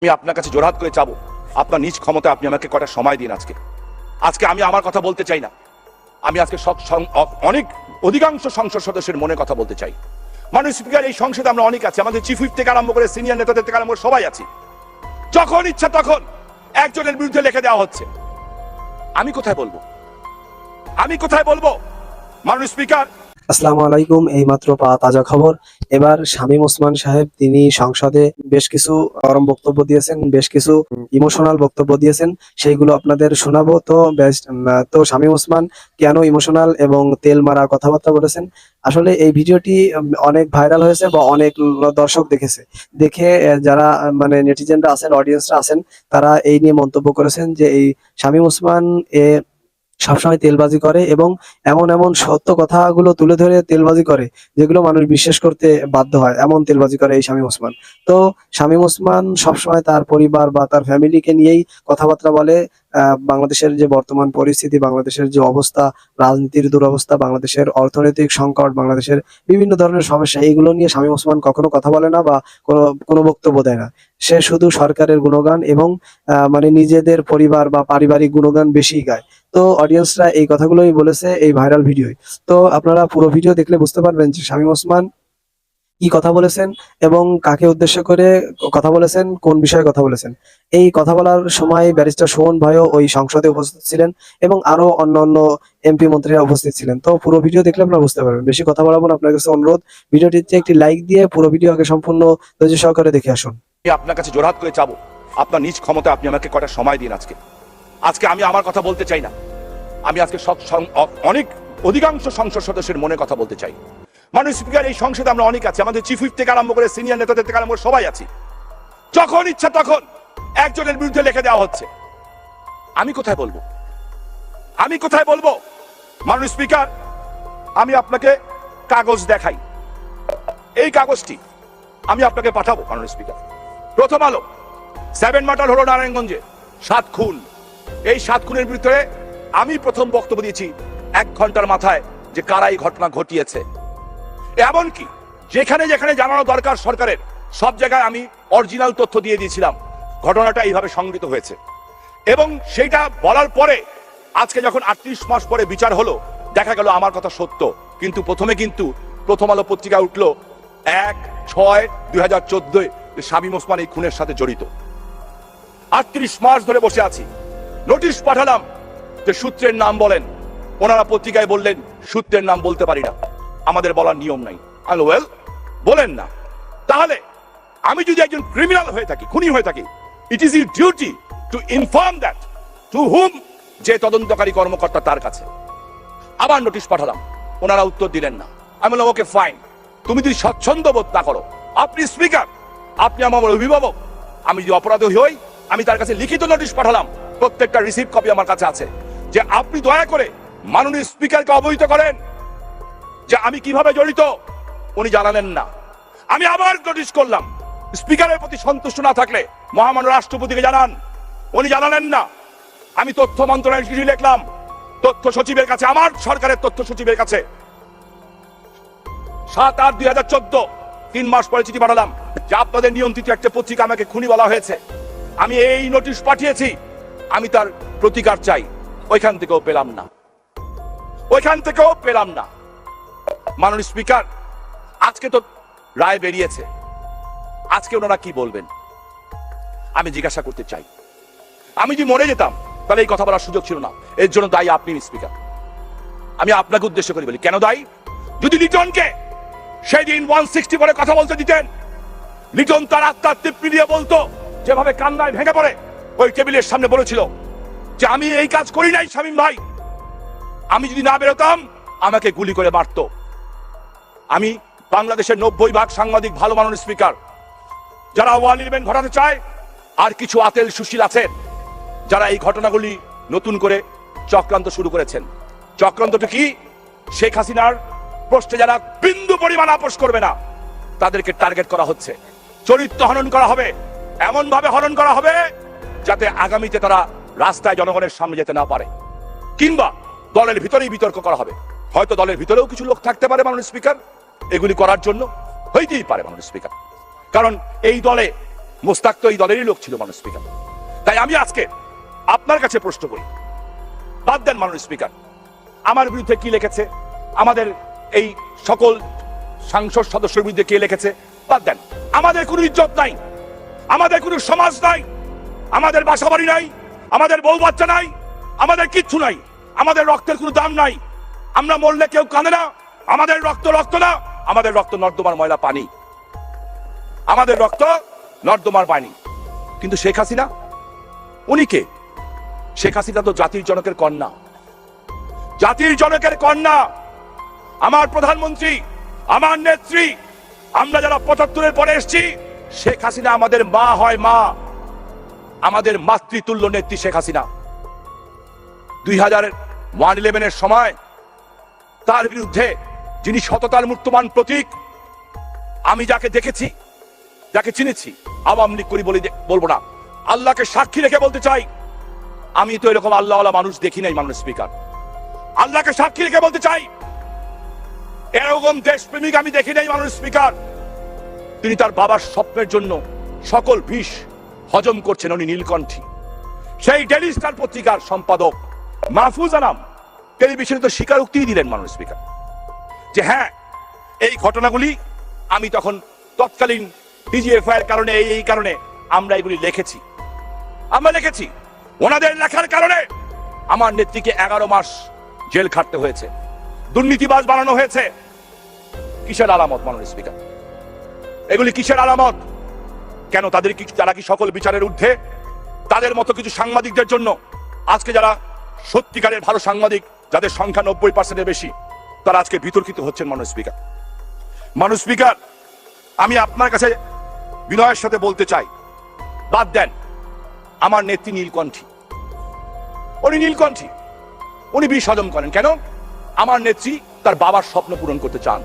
আমি আপনার কাছে জোরহাত করে চাবো, আপনার নিজ ক্ষমতায় আপনি আমাকে কটা সময় দিন। আজকে আমি আমার কথা বলতে চাই না। আমি আজকে অনেক অধিকাংশ সংসদ সদস্যের মনে কথা বলতে চাই। মাননীয় স্পিকার, এই সংসদে আমরা অনেক আছি, আমাদের চিফ হুইপ থেকে আরম্ভ করে সিনিয়র নেতাদের থেকে আরম্ভ করে সবাই আছি। যখন ইচ্ছা তখন একজনের বিরুদ্ধে লিখে দেওয়া হচ্ছে। আমি কোথায় বলবো? মাননীয় স্পিকার, আসসালামু আলাইকুম। এইমাত্র পাওয়া তাজা খবর। এবার শামীম ওসমান সাহেব তিনি সংসদে বেশ কিছু গরম বক্তব্য দিয়েছেন, বেশ কিছু ইমোশনাল বক্তব্য দিয়েছেন, সেইগুলো আপনাদের শোনাবো। তো শামীম ওসমান কেন ইমোশনাল এবং তেল মারা কথাবার্তা বলেছেন, আসলে এই ভিডিওটি অনেক ভাইরাল হয়েছে বা অনেক দর্শক দেখে যারা মানে নেটিজেনরা আছেন, অডিয়েন্সরা আছেন, তারা এই নিয়ে মন্তব্য করেছেন যে এই শামীম ওসমান সবসময় তেলবাজি করে এবং এমন এমন সত্য কথাগুলো তুলে ধরে তেলবাজি করে যেগুলো মানুষ বিশ্বাস করতে বাধ্য হয়, এমন তেলবাজি করে এই শামীম ওসমান। তো শামীম ওসমান সবসময় তার পরিবার বা তার ফ্যামিলিকে নিয়েই কথাবার্তা বলে। বাংলাদেশের যে বর্তমান পরিস্থিতি, বাংলাদেশের যে অবস্থা, রাজনীতির দুরবস্থা, বাংলাদেশের অর্থনৈতিক সংকট, বাংলাদেশের বিভিন্ন ধরনের সমস্যা, এইগুলো নিয়ে শামীম ওসমান কখনো কথা বলে না বা কোনো বক্তব্য দেয় না। সে শুধু সরকারের গুণগান এবং মানে নিজেদের পরিবার বা পারিবারিক গুণগান বেশি গায়। তো অডিয়েন্সরা এই কথাগুলোই বলেছে এই ভাইরাল ভিডিওয়। তো আপনারা পুরো ভিডিও দেখলে বুঝতে পারবেন যে শামীম ওসমান কি কথা বলেছেন এবং কাকে উদ্দেশ্য করে কথা বলেছেন, কোন বিষয়ে কথা বলেছেন। এই কথা বলার সময় ব্যারিস্টার সুমন ভাইও ওই সংসদে উপস্থিত ছিলেন এবং আরো অন্যান্য এমপি মন্ত্রীরা উপস্থিত ছিলেন। তো পুরো ভিডিও দেখলে আপনারা বুঝতে পারবেন। বেশি কথা বলাবো না, আপনার কাছে অনুরোধ, ভিডিওটিতে একটি লাইক দিয়ে পুরো ভিডিও আগে সম্পূর্ণ ধৈর্য সহকারে দেখে আসুন। আমি আপনার কাছে জোরহাত করে চাবো, আপনার নিজ ক্ষমতায় আপনি আমাকে কটা সময় দিন। আজকে আমি আমার কথা বলতে চাই না। আমি আজকে অনেক অধিকাংশ সংসদ সদস্যের মনে কথা বলতে চাই। মাননীয় স্পিকার, এই সংসদে আমরা অনেক আছি, আমাদের চিফ হুইপ থেকে আরম্ভ করে সিনিয়র নেতাদের থেকে আরম্ভ করে সবাই আছি। যখন ইচ্ছা তখন একজনের বিরুদ্ধে লিখে দেওয়া হচ্ছে। আমি কোথায় বলবো? মাননীয় স্পিকার, আমি আপনাকে কাগজ দেখাই। এই কাগজটি আমি আপনাকে পাঠাবো। মাননীয় স্পিকার, প্রথম আলো 7 মার্টার হলো নারায়ণগঞ্জে, 7 খুন। এই 7 খুনের বিরুদ্ধে আমি প্রথম বক্তব্য দিয়েছি 1 ঘন্টার মাথায় যে কারা এই ঘটনা ঘটিয়েছে। এমনকি যেখানে যেখানে জানানো দরকার সরকারের, সব জায়গায় আমি অরিজিনাল তথ্য দিয়ে দিয়েছিলাম ঘটনাটা এইভাবে সংঘটিত হয়েছে। এবং সেইটা বলার পরে আজকে যখন 38 মাস পরে বিচার হলো, দেখা গেল আমার কথা সত্য। কিন্তু প্রথম আলো পত্রিকায় উঠলো 1/6/2014 শামীম ওসমান এই খুনের সাথে জড়িত। 38 মাস ধরে বসে আছি, নোটিশ পাঠালাম যে সূত্রের নাম বলেন। ওনারা পত্রিকায় বললেন সূত্রের নাম বলতে পারি না, আমাদের বলার নিয়ম নাই। ওয়েল, বলেন না। তাহলে আমি যদি একজন ক্রিমিনাল হয়ে থাকি, খুনি হয়ে থাকি, it is your duty to inform that to whom, যে তদন্তকারী কর্মকর্তা তার কাছে। আবার নোটিশ পাঠালাম, ওনারা উত্তর দিলেন না। আমি বললাম ওকে ফাইন, তুমি যদি স্বচ্ছন্দ বোধ না করো, আপনি স্পিকার, আপনি আমার অভিভাবক, আমি যদি অপরাধী হই, আমি তার কাছে লিখিত নোটিশ পাঠালাম, প্রত্যেকটা রিসিভ কপি আমার কাছে আছে, যে আপনি দয়া করে মাননীয় স্পিকারকে অবহিত করেন যে আমি কিভাবে জড়িত। উনি জানালেন না। আমি আবার নোটিশ করলাম, স্পিকারের প্রতি সন্তুষ্ট না থাকলে মহামান্য রাষ্ট্রপতিকে জানান। উনি জানালেন না। আমি তথ্য মন্ত্রণালয়ে চিঠি লিখলাম, তথ্য সচিবের কাছে, আমার সরকারের তথ্য সচিবের কাছে। 7/8/2014, 3 মাস পরে চিঠি পাঠালাম যে আপনাদের নিয়ন্ত্রিত একটা পত্রিকা আমাকে খুনি বলা হয়েছে, আমি এই নোটিশ পাঠিয়েছি, আমি তার প্রতিকার চাই। ওইখান থেকেও পেলাম না। মাননীয় স্পিকার, আজকে তো রায় বেরিয়েছে, আজকে ওনারা কি বলবেন আমি জিজ্ঞাসা করতে চাই। আমি যদি মরে যেতাম তাহলে এই কথা বলার সুযোগ ছিল না। এর জন্য দায়ী আপনি স্পিকার। আমি আপনাকে উদ্দেশ্য করে বলি, কেন দায়ী? যদি লিটনকে সেই দিন 160 পরে কথা বলতে দিতেন, লিটন তার আত্মার তৃপ্তি দিয়ে বলতো, যেভাবে কান্নায় ভেঙে পড়ে ওই টেবিলের সামনে বলেছিল যে আমি এই কাজ করি নাই শামীম ভাই, আমি যদি না বেরোতাম আমাকে গুলি করে মারত। আমি বাংলাদেশের 90% সাংবাদিক ভালো। মাননীয় স্পিকার, যারা ওয়াল ইভেন্ট ঘটাতে চায়, আর কিছু আতেল সুশীল আছেন যারা এই ঘটনাগুলি নতুন করে চক্রান্ত শুরু করেছেন। চক্রান্তটা কি? শেখ হাসিনার প্রশ্নে যারা বিন্দু পরিমাণ আপোষ করবে না তাদেরকে টার্গেট করা হচ্ছে, চরিত্র হনন করা হবে, এমন ভাবে হনন করা হবে যাতে আগামীতে তারা রাস্তায় জনগণের সামনে যেতে না পারে, কিংবা দলের ভিতরেই বিতর্ক করা হবে। হয়তো দলের ভিতরেও কিছু লোক থাকতে পারে মাননীয় স্পিকার এগুলি করার জন্য, হইতেই পারে মাননীয় স্পিকার। কারণ এই দলে মোস্তাক তো এই দলেরই লোক ছিল মাননীয় স্পিকার। তাই আমি আজকে আপনার কাছে প্রশ্ন করি, বাদ দেন মাননীয় স্পিকার আমার বিরুদ্ধে কি লিখেছে, আমাদের এই সকল সংসদ সদস্যের বিরুদ্ধে কে লিখেছে, বাদ দেন। আমাদের কোনো ইজ্জত নাই, আমাদের কোনো সমাজ নাই, আমাদের বাসাবাড়ি নাই, আমাদের বউ বাচ্চা নাই, আমাদের কিচ্ছু নাই, আমাদের রক্তের কোনো দাম নাই। আমরা মরলে কেউ কাঁদে না, আমাদের রক্ত রক্ত না, আমাদের রক্ত নর্দমার ময়লা পানি, আমাদের রক্ত নর্দমার পানি। কিন্তু শেখ হাসিনা, উনি কে? শেখ হাসিনা তো জাতির জনকের কন্যা, জাতির জনকের কন্যা, আমার প্রধানমন্ত্রী, আমার নেত্রী। আমরা যারা ৭৫-এর পরে এসেছি, শেখ হাসিনা আমাদের মা হয়, মা, আমাদের মাতৃতুল্য নেত্রী শেখ হাসিনা। 2001-11 সময় তার বিরুদ্ধে, যিনি সততার মূর্তমান প্রতীক, আমি যাকে দেখেছি, যাকে চিনেছি, আওয়ামী লীগ করি বলবো না, আল্লাহকে সাক্ষী রেখে বলতে চাই, আমি তো এরকম আল্লাহওয়ালা মানুষ দেখি নাই মাননীয় স্পিকার। আল্লাহকে সাক্ষী রেখে বলতে চাই, এরকম দেশপ্রেমিক আমি দেখি নাই মাননীয় স্পিকার। তিনি তার বাবার স্বপ্নের জন্য সকল বিষ হজম করছেন, উনি নীলকণ্ঠী। সেই ডেইলি স্টার পত্রিকার সম্পাদক মাহফুজ আনাম টেলিভিশনে তো স্বীকারোক্তি দিলেন মাননীয় স্পিকার যে হ্যাঁ, এই ঘটনাগুলি আমি তখন তৎকালীন ডিজিএফআই এর কারণে, এই কারণে আমরা এগুলি লিখেছি, আমরা লিখেছি। ওনাদের লেখার কারণে আমার নেত্রীকে 11 মাস জেল খাটতে হয়েছে, দুর্নীতিবাজ বানানো হয়েছে। কিসের আলামত মাননীয় স্পিকার? এগুলি কিসের আলামত? কেন তাদের কি, তারা কি সকল বিচারের ঊর্ধ্বে? তাদের মতো কিছু সাংবাদিকদের জন্য আজকে যারা সত্যিকারের ভালো সাংবাদিক, যাদের সংখ্যা 90%-এর বেশি, তারা আজকে বিতর্কিত হচ্ছেন মাননীয় স্পিকার। মাননীয় স্পিকার, আমি আপনার কাছে বিনয়ের সাথে বলতে চাই, বাদ দেন আমার নেত্রী নীলকণ্ঠী, উনি নীলকণ্ঠী, উনি বিষ হজম করেন কেন? আমার নেত্রী তার বাবার স্বপ্ন পূরণ করতে চান,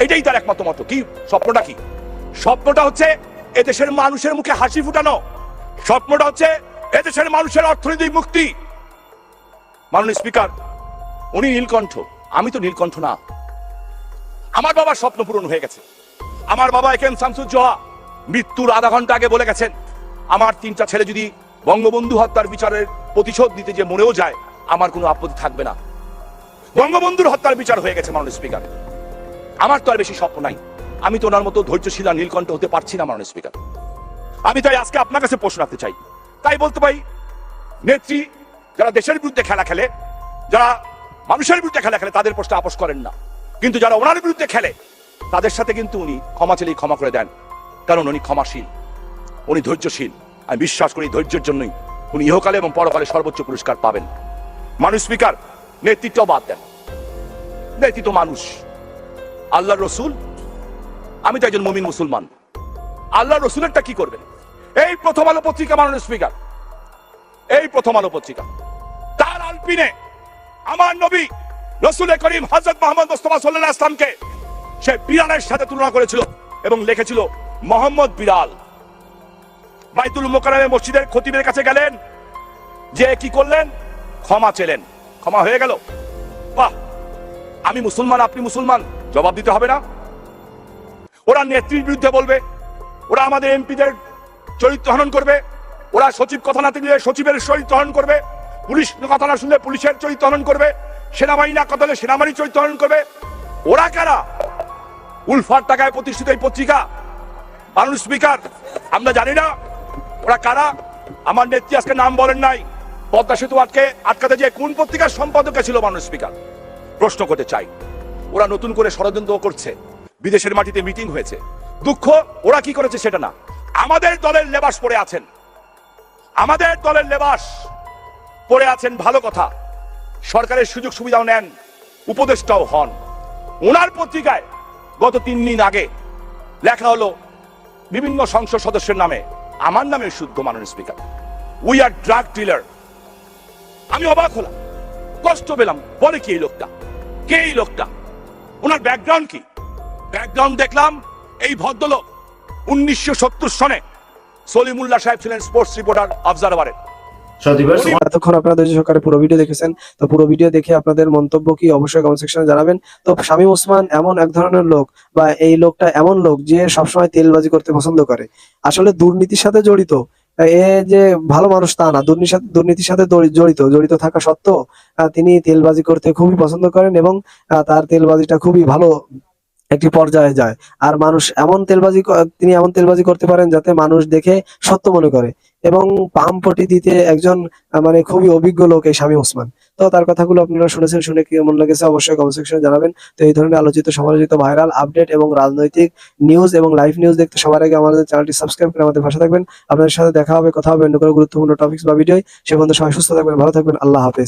এটাই তার একমাত্র মত। কি স্বপ্নটা? কি স্বপ্নটা? হচ্ছে এদেশের মানুষের মুখে হাসি ফুটানো। স্বপ্নটা হচ্ছে এদেশের মানুষের অর্থনৈতিক মুক্তি। মাননীয় স্পিকার, উনি নীলকণ্ঠ, আমি তো নীলকণ্ঠ না। আমার বাবার স্বপ্ন পূরণ হয়ে গেছে। আমার বাবা একেএম শামসুজ্জোহা মৃত্যুর আধা ঘন্টা আগে বলে গেছেন, আমার 3টা ছেলে যদি বঙ্গবন্ধু হত্যার বিচারের প্রতিশোধ নিতে যে মরেও যায়, আমার কোনো আপত্তি থাকবে না। বঙ্গবন্ধুর হত্যার বিচার হয়ে গেছে মাননীয় স্পিকার। আমার তো আর বেশি স্বপ্ন নাই, আমি তো ওনার মতো ধৈর্যশীল আর নীলকণ্ঠ হতে পারছি না মাননীয় স্পিকার। আমি তাই আজকে আপনার কাছে প্রশ্ন রাখতে চাই, তাই বলতে পারি, নেত্রী যারা দেশের বিরুদ্ধে খেলা খেলে, যারা মানুষের বিরুদ্ধে খেলা খেলে, তাদের প্রশ্ন আপোষ করেন না, কিন্তু যারা ওনার বিরুদ্ধে খেলে তাদের সাথে কিন্তু উনি ক্ষমা চাইলেই ক্ষমা করে দেন, কারণ উনি ক্ষমাশীল, উনি ধৈর্যশীল। আমি বিশ্বাস করি ধৈর্যের জন্যই উনি ইহকালে এবং পরকালে সর্বোচ্চ পুরস্কার পাবেন। মাননীয় স্পিকার, নেতৃত্ব বাদ দেন, নেতৃত্ব মানুষ, আল্লাহর রসুল। আমি তো একজন মুমিন মুসলমান, আল্লাহর রসুলেরটা কি করবেন? এই প্রথম আলো পত্রিকা মাননীয় স্পিকার, এই প্রথম আলো পত্রিকা তার আলপিনে আমার নবী রসুল করিম হযরত মুহাম্মদ মুস্তাফা সাল্লাল্লাহু আলাইহি ওয়াসাল্লামকে সে বিড়ালের সাথে তুলনা করেছিল এবং লিখেছিল মোহাম্মদ বিড়াল। বাইতুল মুকাররমে মসজিদের খতিবের কাছে গেলেন, যে কি করলেন? ক্ষমা চেলেন, ক্ষমা হয়ে গেল। বাহ, আমি মুসলমান, আপনি মুসলমান, জবাব দিতে হবে না? ওরা নেত্রীর বিরুদ্ধে বলবে, ওরা আমাদের এমপিদের চরিত্র হনন করবে, ওরা সচিব কথা না দিলে সচিবের চরিত্র হনন করবে, পুলিশ কথা না শুনলে পুলিশের চরিত্র হনন করবে, সেনাবাহিনী না কথা হলে সেনাবাহিনীর চরিত্র হনন করবে। ওরা কারা? উলফার টাকায় প্রতিষ্ঠিত এই পত্রিকা। মাননীয় স্পিকার, আমরা জানি না ওরা কারা? আমার নেত্রী আজকে নাম বলেন নাই, পদ্মা সেতু আটকাতে যে কোন পত্রিকার সম্পাদক ছিল মাননীয় স্পিকার? প্রশ্ন করতে চাই। ওরা নতুন করে ষড়যন্ত্র করছে, বিদেশের মাটিতে মিটিং হয়েছে। দুঃখ ওরা কি করেছে সেটা না, আমাদের দলের লেবাস পরে আছেন, আমাদের দলের লেবাস পরে আছেন, ভালো কথা, সরকারের সুযোগ সুবিধাও নেন, উপদেষ্টাও হন। ওনার পত্রিকায় গত 3 দিন আগে লেখা হলো বিভিন্ন সংসদ সদস্যের নামে, আমার নামে শুদ্ধ। মাননীয় speaker, we are drug dealer. আমি অবাক হলাম, কষ্ট পেলাম, বলে কি এই লোকটা? কে এই লোকটা? ওনার ব্যাকগ্রাউন্ড কি? ব্যাকগ্রাউন্ড দেখলাম, এই ভদ্রলোক 1970 সনে সলিমুল্লাহ সাহেব ছিলেন স্পোর্টস রিপোর্টার অবজারভারের। এতক্ষণ আপনারা ধৈর্য সহকারে পুরো ভিডিও দেখেছেন, তো পুরো ভিডিও দেখে আপনাদের মন্তব্য কি অবশ্যই কমেন্ট সেকশনে জানাবেন। তো শামীম ওসমান এমন এক ধরনের লোক, বা এই লোকটা এমন লোক যে সবসময় তেলবাজি করতে পছন্দ করে, আসলে দুর্নীতির সাথে জড়িত। এ যে ভালো মানুষ তা না, দুর্নীতির সাথে জড়িত থাকা সত্ত্বেও তিনি তেলবাজি করতে খুবই পছন্দ করেন, এবং তার তেলবাজিটা খুবই ভালো একটি পর্যায়ে যায়। আর মানুষ তিনি এমন তেলবাজি করতে পারেন যাতে মানুষ দেখে সত্য মনে করে, এবং পাম্পটি দিতে একজন মানে খুবই অভিজ্ঞ লোক এই শামীম ওসমান। তো তার কথাগুলো আপনারা শুনেছেন, শুনে কেমন লেগেছে অবশ্যই কমেন্ট সেকশনে জানাবেন। তো এই ধরনের আলোচিত সমালোচিত ভাইরাল আপডেট এবং রাজনৈতিক নিউজ এবং লাইভ নিউজ দেখতে সবার আগে আমাদের চ্যানেলটি সাবস্ক্রাইব করে আমাদের পাশে থাকবেন। আপনাদের সাথে দেখা হবে, কথা হবে অন্য কোনো গুরুত্বপূর্ণ টপিকস বা ভিডিও। সে পর্যন্ত সবাই সুস্থ থাকবেন, ভালো থাকবেন, আল্লাহ হাফেজ।